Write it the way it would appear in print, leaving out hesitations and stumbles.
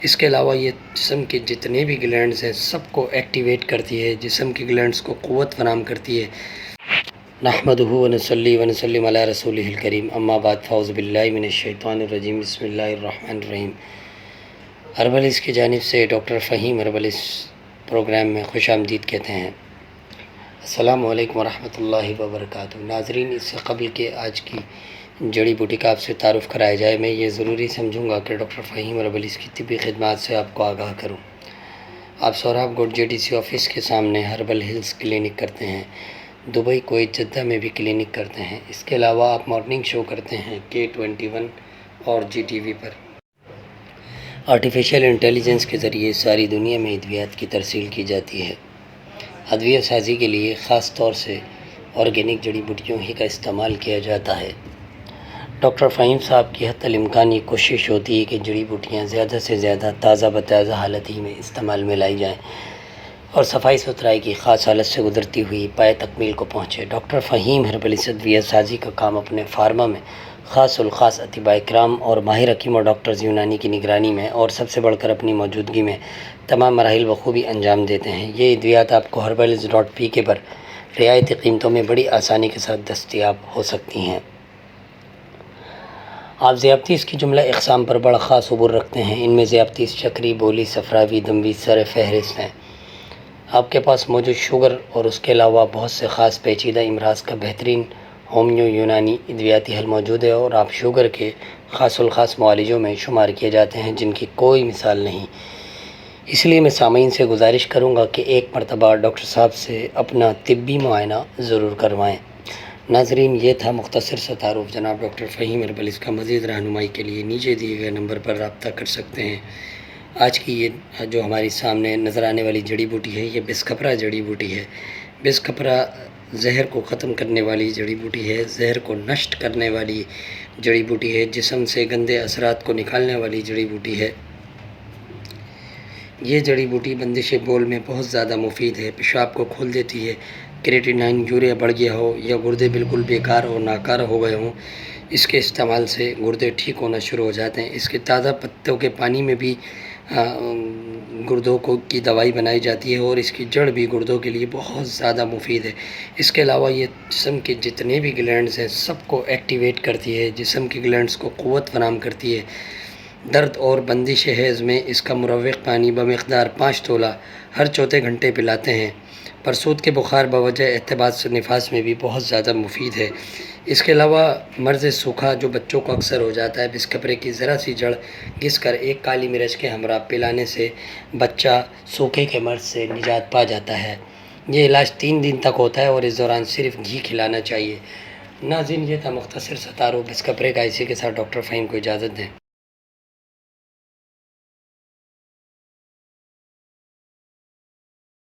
اس کے علاوہ یہ جسم کے جتنے بھی گلینڈز ہیں سب کو ایکٹیویٹ کرتی ہے، جسم کی گلینڈز کو قوت فراہم کرتی ہے۔ نحمدہ ونصلی ونسلم علی رسولہ الکریم، اما بعد فاعوذ باللہ من الشیطان الرجیم، بسم اللہ الرحمن الرحیم۔ ہربلس کی جانب سے ڈاکٹر فہیم ہربلس پروگرام میں خوش آمدید کہتے ہیں۔ السلام علیکم ورحمۃ اللہ وبرکاتہ۔ ناظرین، اس سے قبل کہ آج کی جڑی بوٹی کا آپ سے تعارف کرایا جائے، میں یہ ضروری سمجھوں گا کہ ڈاکٹر فہیم ہربلس کی طبی خدمات سے آپ کو آگاہ کروں۔ آپ سوراب گوڈ JDC آفس کے سامنے ہربل ہلز کلینک کرتے ہیں، دبئی، کویت، جدہ میں بھی کلینک کرتے ہیں۔ اس کے علاوہ آپ مارننگ شو کرتے ہیں K21 اور GTV پر۔ آرٹیفیشل انٹیلیجنس کے ذریعے ساری دنیا میں ادویات کی ترسیل کی جاتی ہے۔ ادویہ سازی کے لیے خاص طور سے آرگینک جڑی بوٹیوں ہی کا استعمال کیا جاتا ہے۔ ڈاکٹر فہیم صاحب کی حتی الامکان یہ کوشش ہوتی ہے کہ جڑی بوٹیاں زیادہ سے زیادہ تازہ بتازہ حالت ہی میں استعمال میں لائی جائیں اور صفائی ستھرائی کی خاص حالت سے گزرتی ہوئی پائے تکمیل کو پہنچے۔ ڈاکٹر فہیم ہربلس ادویہ سازی کا کام اپنے فارما میں خاص الخاص اطباء کرام اور ماہر حکیم اور ڈاکٹرز یونانی کی نگرانی میں اور سب سے بڑھ کر اپنی موجودگی میں تمام مراحل بخوبی انجام دیتے ہیں۔ یہ ادویات آپ کو herbals.pk پر رعایتی قیمتوں میں بڑی آسانی کے ساتھ دستیاب ہو سکتی ہیں۔ آپ ذیابطیس کی جملہ اقسام پر بڑا خاص عبور رکھتے ہیں۔ ان میں ذیابطیس شکری، بولی، صفراوی، دموی سر فہرست ہیں۔ آپ کے پاس موجود شوگر اور اس کے علاوہ بہت سے خاص پیچیدہ امراض کا بہترین ہومیو یونانی ادویاتی حل موجود ہے اور آپ شوگر کے خاص الخاص معالجوں میں شمار کیے جاتے ہیں جن کی کوئی مثال نہیں۔ اس لیے میں سامعین سے گزارش کروں گا کہ ایک مرتبہ ڈاکٹر صاحب سے اپنا طبی معائنہ ضرور کروائیں۔ ناظرین، یہ تھا مختصر سا تعارف جناب ڈاکٹر فہیم ہربلس کا۔ مزید رہنمائی کے لیے نیچے دیے گئے نمبر پر رابطہ کر سکتے ہیں۔ آج کی یہ جو ہماری سامنے نظر آنے والی جڑی بوٹی ہے، یہ بسکھپرا جڑی بوٹی ہے۔ بسکھپرا زہر کو ختم کرنے والی جڑی بوٹی ہے، زہر کو نشٹ کرنے والی جڑی بوٹی ہے، جسم سے گندے اثرات کو نکالنے والی جڑی بوٹی ہے۔ یہ جڑی بوٹی بندش بول میں بہت زیادہ مفید ہے، پیشاب کو کھول دیتی ہے۔ کریٹینائن یوریا بڑھ گیا ہو یا گردے بالکل بیکار اور ناکار ہو گئے ہوں، اس کے استعمال سے گردے ٹھیک ہونا شروع ہو جاتے ہیں۔ اس کے تازہ پتوں کے پانی میں بھی گردوں کی دوائی بنائی جاتی ہے اور اس کی جڑ بھی گردوں کے لیے بہت زیادہ مفید ہے۔ اس کے علاوہ یہ جسم کے جتنے بھی گلینڈز ہیں سب کو ایکٹیویٹ کرتی ہے، جسم کی گلینڈز کو قوت فراہم کرتی ہے۔ درد اور بندش حیض میں اس کا مروق پانی بمقدار 5 تولہ ہر چوتھے گھنٹے پلاتے ہیں۔ پرسود کے بخار بوجہ احتباس نفاس میں بھی بہت زیادہ مفید ہے۔ اس کے علاوہ مرض سوکھا جو بچوں کو اکثر ہو جاتا ہے، بسکھپرے کی ذرا سی جڑ گھس کر ایک کالی مرچ کے ہمراہ پلانے سے بچہ سوکھے کے مرض سے نجات پا جاتا ہے۔ یہ علاج 3 دن تک ہوتا ہے اور اس دوران صرف گھی کھلانا چاہیے۔ ناظرین، یہ تھا مختصر سا تعارف بسکھپرے کا۔ اسی کے ساتھ ڈاکٹر فہیم کو اجازت دیں۔